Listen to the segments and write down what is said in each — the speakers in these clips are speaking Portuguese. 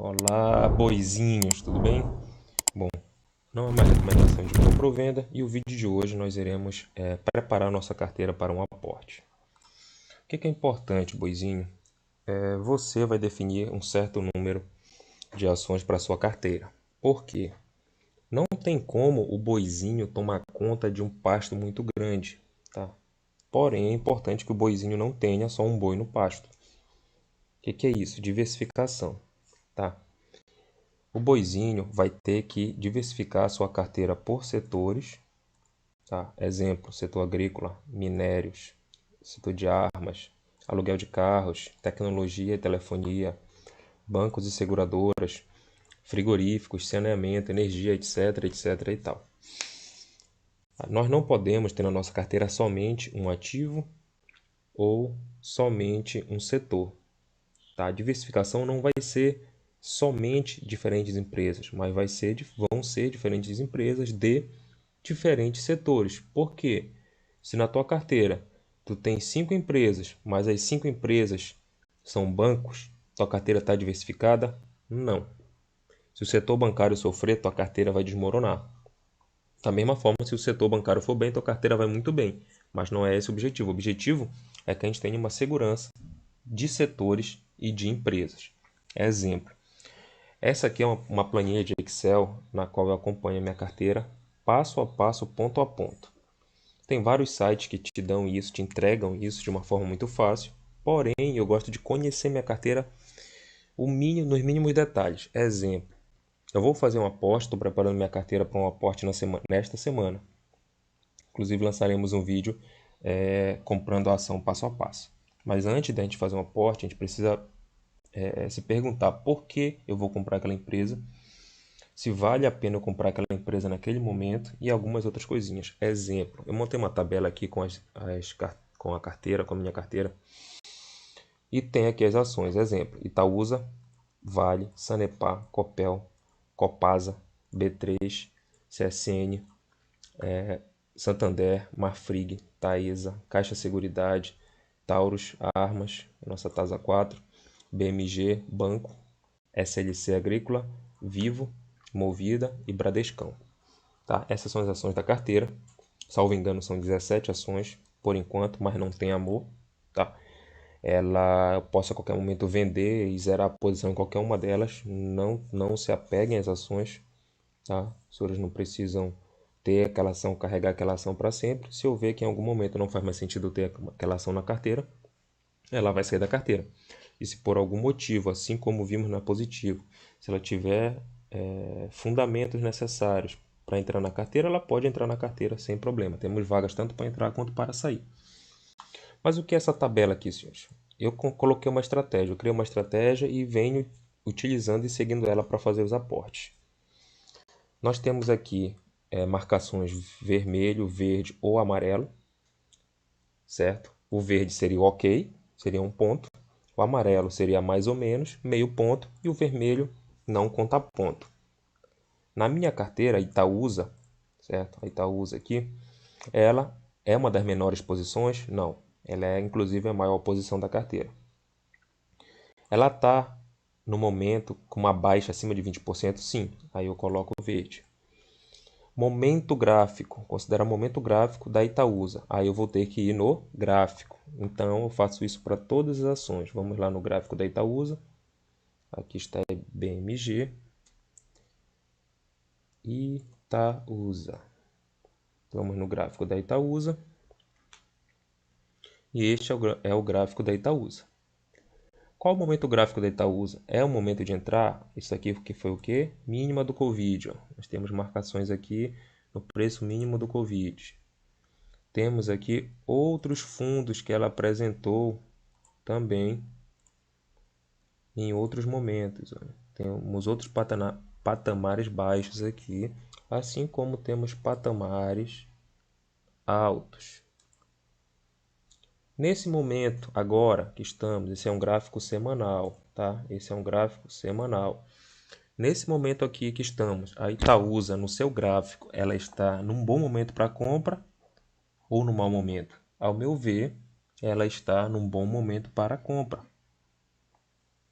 Olá, boizinhos, tudo bem? Bom, não é uma recomendação de compra ou venda e o vídeo de hoje nós iremos preparar nossa carteira para um aporte. O que é importante, boizinho? Você vai definir um certo número de ações para sua carteira. Por quê? Não tem como o boizinho tomar conta de um pasto muito grande, tá? Porém, é importante que o boizinho não tenha só um boi no pasto. O que é isso? Diversificação, tá? O boizinho vai ter que diversificar a sua carteira por setores, tá? Exemplo, setor agrícola, minérios, setor de armas, aluguel de carros, tecnologia e telefonia, bancos e seguradoras, frigoríficos, saneamento, energia, etc, etc e tal. Nós não podemos ter na nossa carteira somente um ativo ou somente um setor, tá? A diversificação não vai ser somente diferentes empresas, mas vão ser diferentes empresas de diferentes setores. Por quê? Se na tua carteira tu tem 5 empresas, mas as 5 empresas são bancos, tua carteira está diversificada? Não. Se o setor bancário sofrer, tua carteira vai desmoronar. Da mesma forma, se o setor bancário for bem, tua carteira vai muito bem. Mas não é esse o objetivo. O objetivo é que a gente tenha uma segurança de setores e de empresas. Exemplo. Essa aqui é uma planilha de Excel na qual eu acompanho a minha carteira passo a passo, ponto a ponto. Tem vários sites que te dão isso, te entregam isso de uma forma muito fácil. Porém, eu gosto de conhecer minha carteira nos mínimos detalhes. Exemplo. Eu vou fazer um aporte, estou preparando minha carteira para um aporte nesta semana. Inclusive lançaremos um vídeo comprando a ação passo a passo. Mas antes da gente fazer um aporte, a gente precisa se perguntar por que eu vou comprar aquela empresa, se vale a pena eu comprar aquela empresa naquele momento e algumas outras coisinhas. Exemplo, eu montei uma tabela aqui com a carteira, com a minha carteira, e tem aqui as ações. Exemplo, Itaúsa, Vale, Sanepar, Copel, Copasa, B3, CSN, Santander, Marfrig, Taesa, Caixa Seguridade, Taurus, Armas, nossa Tasa 4, BMG, Banco, SLC Agrícola, Vivo, Movida e Bradescão. Tá? Essas são as ações da carteira. Salvo engano, são 17 ações por enquanto, mas não tem amor. Tá? Eu posso a qualquer momento vender e zerar a posição em qualquer uma delas. Não se apeguem às ações. Tá? Os senhores não precisam ter aquela ação, carregar aquela ação para sempre. Se eu ver que em algum momento não faz mais sentido ter aquela ação na carteira, ela vai sair da carteira. E se por algum motivo, assim como vimos na positivo, se ela tiver fundamentos necessários para entrar na carteira, ela pode entrar na carteira sem problema. Temos vagas tanto para entrar quanto para sair. Mas o que é essa tabela aqui, senhores? Eu coloquei uma estratégia, eu criei uma estratégia e venho utilizando e seguindo ela para fazer os aportes. Nós temos aqui marcações vermelho, verde ou amarelo, certo? O verde seria o ok, seria um ponto. O amarelo seria mais ou menos, meio ponto. E o vermelho não conta ponto. Na minha carteira, a Itaúsa, certo? A Itaúsa aqui, ela é uma das menores posições? Não. Ela é, inclusive, a maior posição da carteira. Ela está, no momento, com uma baixa acima de 20%? Sim. Aí eu coloco o verde. Momento gráfico, considera momento gráfico da Itaúsa. Aí eu vou ter que ir no gráfico. Então eu faço isso para todas as ações. Vamos lá no gráfico da Itaúsa. Aqui está BMG. Itaúsa. Vamos no gráfico da Itaúsa. E este é o gráfico da Itaúsa. Qual o momento gráfico da Itaúsa? É o momento de entrar? Isso aqui que foi o quê? Mínima do Covid. Ó. Nós temos marcações aqui no preço mínimo do Covid. Temos aqui outros fundos que ela apresentou também em outros momentos. Ó. Temos outros patamares baixos aqui, assim como temos patamares altos. Nesse momento, agora que estamos, esse é um gráfico semanal, tá? Esse é um gráfico semanal. Nesse momento aqui que estamos, a Itaúsa, no seu gráfico, ela está num bom momento para compra ou num mau momento? Ao meu ver, ela está num bom momento para compra.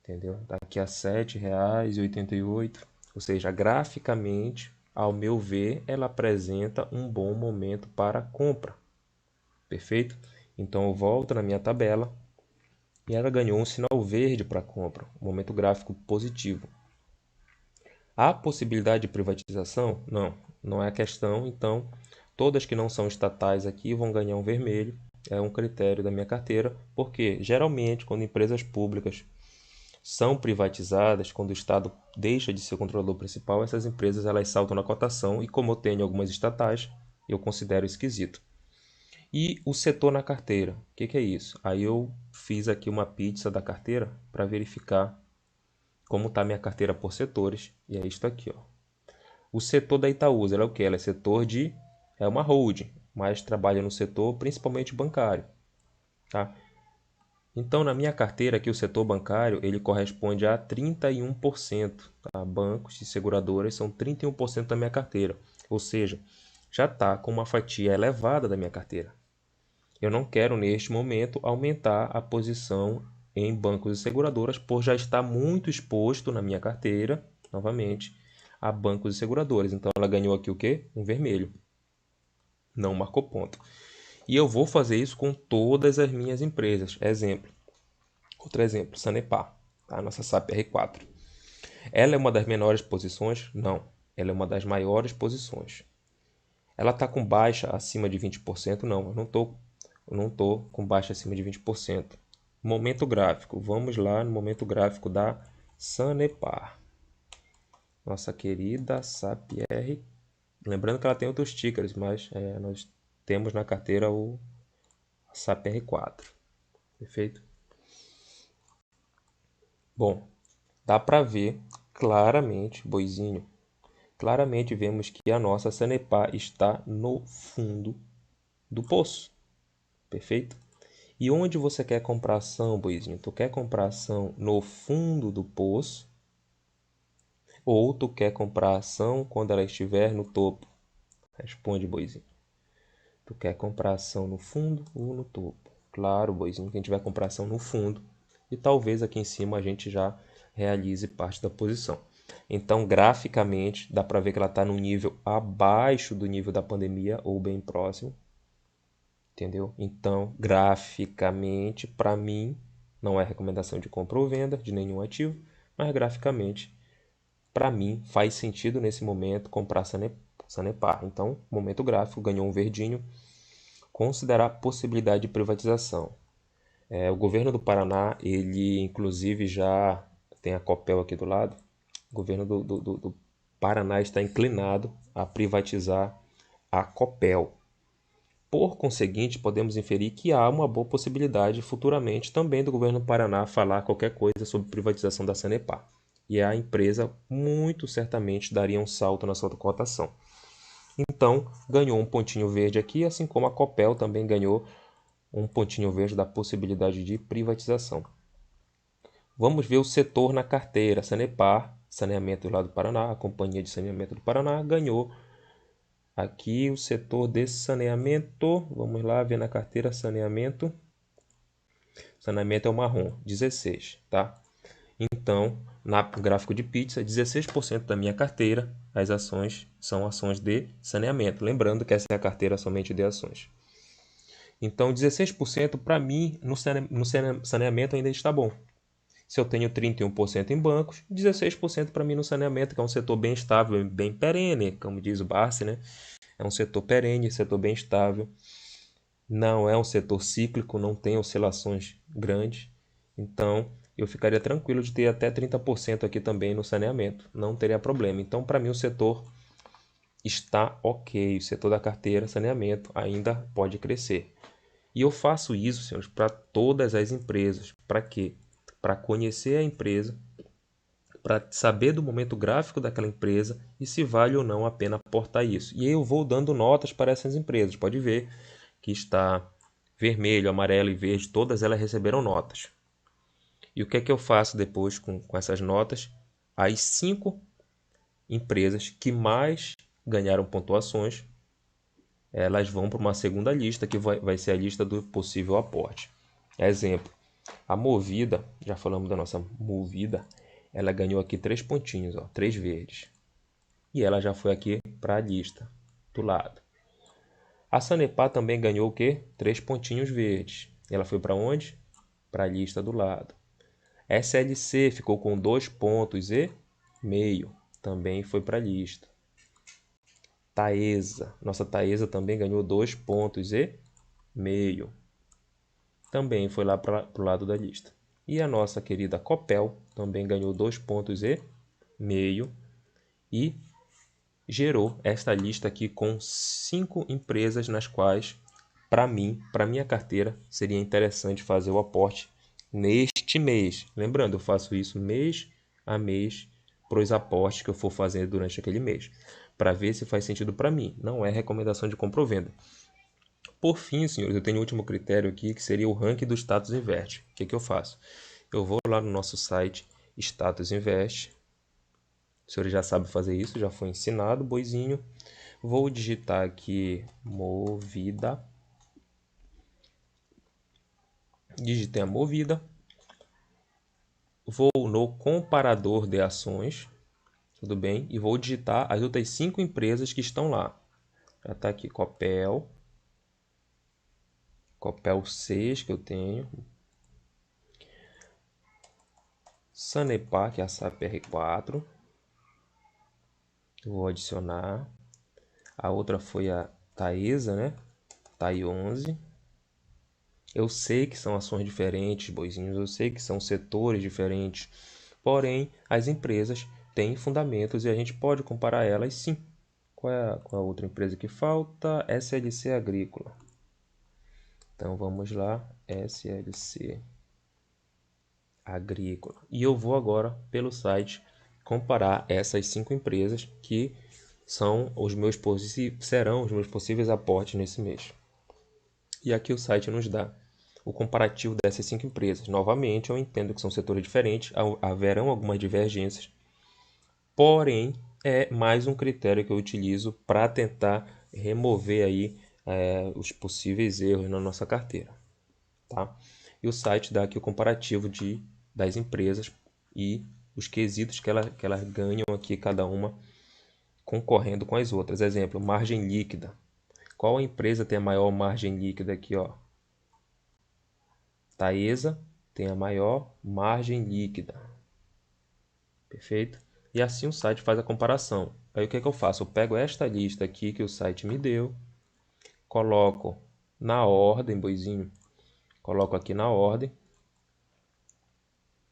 entendeu? Daqui a R$ 7,88. Ou seja, graficamente, ao meu ver, ela apresenta um bom momento para compra. Perfeito? Então eu volto na minha tabela e ela ganhou um sinal verde para compra, um momento gráfico positivo. Há possibilidade de privatização? Não, não é a questão. Então, todas que não são estatais aqui vão ganhar um vermelho. É um critério da minha carteira, porque geralmente quando empresas públicas são privatizadas, quando o Estado deixa de ser o controlador principal, essas empresas elas saltam na cotação e como eu tenho algumas estatais, eu considero esquisito. E o setor na carteira, o que é isso? Aí eu fiz aqui uma pizza da carteira para verificar como está minha carteira por setores, e é isto aqui, ó. O setor da Itaúsa, ela é o que? Ela é setor de... é uma holding, mas trabalha no setor principalmente bancário, tá? Então, na minha carteira aqui, o setor bancário, ele corresponde a 31%, tá? Bancos e seguradoras são 31% da minha carteira, ou seja, já está com uma fatia elevada da minha carteira. Eu não quero, neste momento, aumentar a posição em bancos e seguradoras, por já estar muito exposto na minha carteira, novamente, a bancos e seguradoras. Então, ela ganhou aqui o quê? Um vermelho. Não marcou ponto. E eu vou fazer isso com todas as minhas empresas. Outro exemplo, Sanepar, a nossa SAP R4. Ela é uma das menores posições? Não. Ela é uma das maiores posições. Ela está com baixa acima de 20%? Não, eu não estou com baixa acima de 20%. Momento gráfico. Vamos lá no momento gráfico da Sanepar. Nossa querida SAP R. Lembrando que ela tem outros tickers, mas nós temos na carteira o SAP R4. Perfeito? Bom, dá para ver claramente, boizinho, claramente vemos que a nossa Sanepar está no fundo do poço. Perfeito? E onde você quer comprar ação, boizinho? Tu quer comprar ação no fundo do poço? Ou tu quer comprar ação quando ela estiver no topo? Responde, boizinho. Tu quer comprar ação no fundo ou no topo? Claro, boizinho, que a gente vai comprar ação no fundo. E talvez aqui em cima a gente já realize parte da posição. Então, graficamente, dá para ver que ela está no nível abaixo do nível da pandemia ou bem próximo. Entendeu? Então, graficamente, para mim, não é recomendação de compra ou venda de nenhum ativo, mas graficamente, para mim, faz sentido nesse momento comprar Sanepar. Então, momento gráfico, ganhou um verdinho. Considerar possibilidade de privatização. O governo do Paraná, ele inclusive já tem a Copel aqui do lado. O governo do Paraná está inclinado a privatizar a Copel. Por conseguinte, podemos inferir que há uma boa possibilidade futuramente também do governo do Paraná falar qualquer coisa sobre privatização da Sanepar. E a empresa muito certamente daria um salto na sua cotação. Então, ganhou um pontinho verde aqui, assim como a Copel também ganhou um pontinho verde da possibilidade de privatização. Vamos ver o setor na carteira. Sanepar, saneamento lá do Paraná, a Companhia de Saneamento do Paraná, ganhou aqui o setor de saneamento. Vamos lá ver na carteira saneamento. Saneamento é o marrom, 16, tá? Então, no gráfico de pizza, 16% da minha carteira, as ações são ações de saneamento. Lembrando que essa é a carteira somente de ações. Então, 16% para mim no saneamento ainda está bom. Se eu tenho 31% em bancos, 16% para mim no saneamento, que é um setor bem estável, bem perene, como diz o Barsi, né? É um setor perene, setor bem estável. Não é um setor cíclico, não tem oscilações grandes. Então, eu ficaria tranquilo de ter até 30% aqui também no saneamento. Não teria problema. Então, para mim, o setor está ok. O setor da carteira, saneamento, ainda pode crescer. E eu faço isso, senhores, para todas as empresas. Para quê? Para conhecer a empresa, para saber do momento gráfico daquela empresa e se vale ou não a pena aportar isso. E aí eu vou dando notas para essas empresas. Pode ver que está vermelho, amarelo e verde, todas elas receberam notas. E o que é que eu faço depois com essas notas? As 5 empresas que mais ganharam pontuações, elas vão para uma segunda lista, que vai ser a lista do possível aporte. Exemplo, A Movida, já falamos da nossa Movida, ela ganhou aqui 3 pontinhos, ó, 3 verdes. E ela já foi aqui para a lista do lado. A Sanepar também ganhou o quê? 3 pontinhos verdes. Ela foi para onde? Para a lista do lado. SLC ficou com 2 pontos e meio. Também foi para a lista. Taesa. Nossa Taesa também ganhou 2 pontos e meio. Também foi lá para o lado da lista. E a nossa querida Copel também ganhou 2 pontos e meio. E gerou esta lista aqui com 5 empresas nas quais, para mim, para minha carteira, seria interessante fazer o aporte neste mês. Lembrando, eu faço isso mês a mês para os aportes que eu for fazer durante aquele mês, para ver se faz sentido para mim. Não é recomendação de compra ou venda. Por fim, senhores, eu tenho o último critério aqui, que seria o ranking do Status Invest. O que eu faço? Eu vou lá no nosso site Status Invest. O senhor já sabe fazer isso, já foi ensinado, boizinho. Vou digitar aqui Movida. Digitei a Movida. Vou no comparador de ações, tudo bem? E vou digitar as outras 5 empresas que estão lá. Já está aqui Copel 6 que eu tenho. Sanepar, que é a SAPR4. Vou adicionar. A outra foi a Taesa, né? TAI 11. Eu sei que são ações diferentes, boizinhos, eu sei que são setores diferentes, porém as empresas têm fundamentos e a gente pode comparar elas sim. Qual é a outra empresa que falta? SLC Agrícola. Então vamos lá, SLC Agrícola. E eu vou agora pelo site comparar essas 5 empresas que serão os meus possíveis aportes nesse mês. E aqui o site nos dá o comparativo dessas 5 empresas. Novamente, eu entendo que são setores diferentes, haverão algumas divergências, porém, é mais um critério que eu utilizo para tentar remover aí os possíveis erros na nossa carteira. Tá? E o site dá aqui o comparativo das empresas e os quesitos que elas ganham aqui, cada uma concorrendo com as outras. Exemplo, margem líquida. Qual a empresa tem a maior margem líquida aqui, ó? Taesa tem a maior margem líquida. Perfeito? E assim o site faz a comparação. Aí o que eu faço? Eu pego esta lista aqui que o site me deu, coloco na ordem, boizinho, coloco aqui na ordem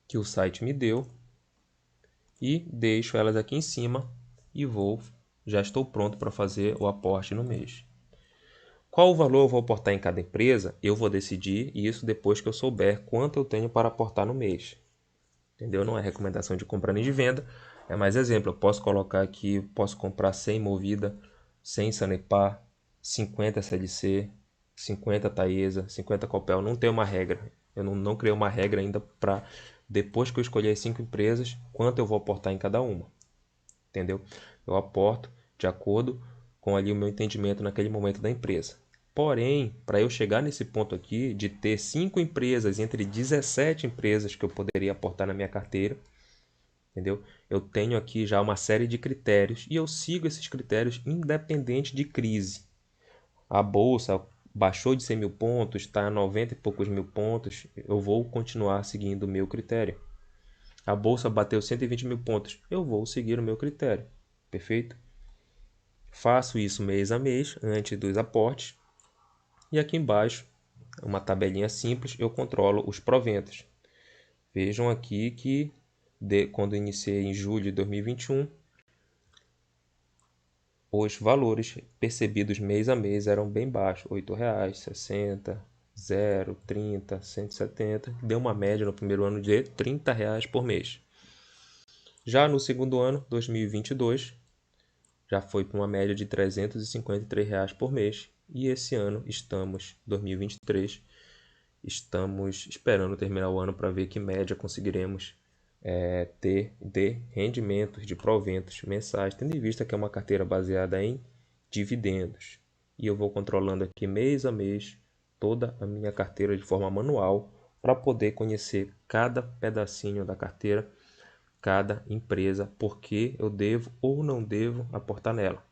que o site me deu e deixo elas aqui em cima e já estou pronto para fazer o aporte no mês. Qual o valor eu vou aportar em cada empresa? Eu vou decidir isso depois que eu souber quanto eu tenho para aportar no mês. Entendeu? Não é recomendação de compra nem de venda. É mais exemplo. Eu posso colocar aqui, posso comprar 100 Movida, 100 Sanepar, 50 SLC, 50 Taesa, 50 Copel. Não tem uma regra. Eu não criei uma regra ainda para, depois que eu escolher as 5 empresas, quanto eu vou aportar em cada uma. Entendeu? Eu aporto de acordo com ali o meu entendimento naquele momento da empresa. Porém, para eu chegar nesse ponto aqui de ter 5 empresas entre 17 empresas que eu poderia aportar na minha carteira, entendeu? Eu tenho aqui já uma série de critérios e eu sigo esses critérios independente de crise. A bolsa baixou de 100 mil pontos, está a 90 e poucos mil pontos, eu vou continuar seguindo o meu critério. A bolsa bateu 120 mil pontos, eu vou seguir o meu critério. Perfeito? Faço isso mês a mês, antes dos aportes. E aqui embaixo, uma tabelinha simples, eu controlo os proventos. Vejam aqui que quando iniciei em julho de 2021, os valores percebidos mês a mês eram bem baixos, R$ 8,00, 60, 0, 30, 170. Deu uma média no primeiro ano de R$ 30,00 por mês. Já no segundo ano, 2022, já foi para uma média de R$ 353,00 por mês. E esse ano, 2023, estamos esperando terminar o ano para ver que média conseguiremos ter de rendimentos, de proventos mensais, tendo em vista que é uma carteira baseada em dividendos. E eu vou controlando aqui mês a mês toda a minha carteira de forma manual, para poder conhecer cada pedacinho da carteira, cada empresa, por que eu devo ou não devo aportar nela.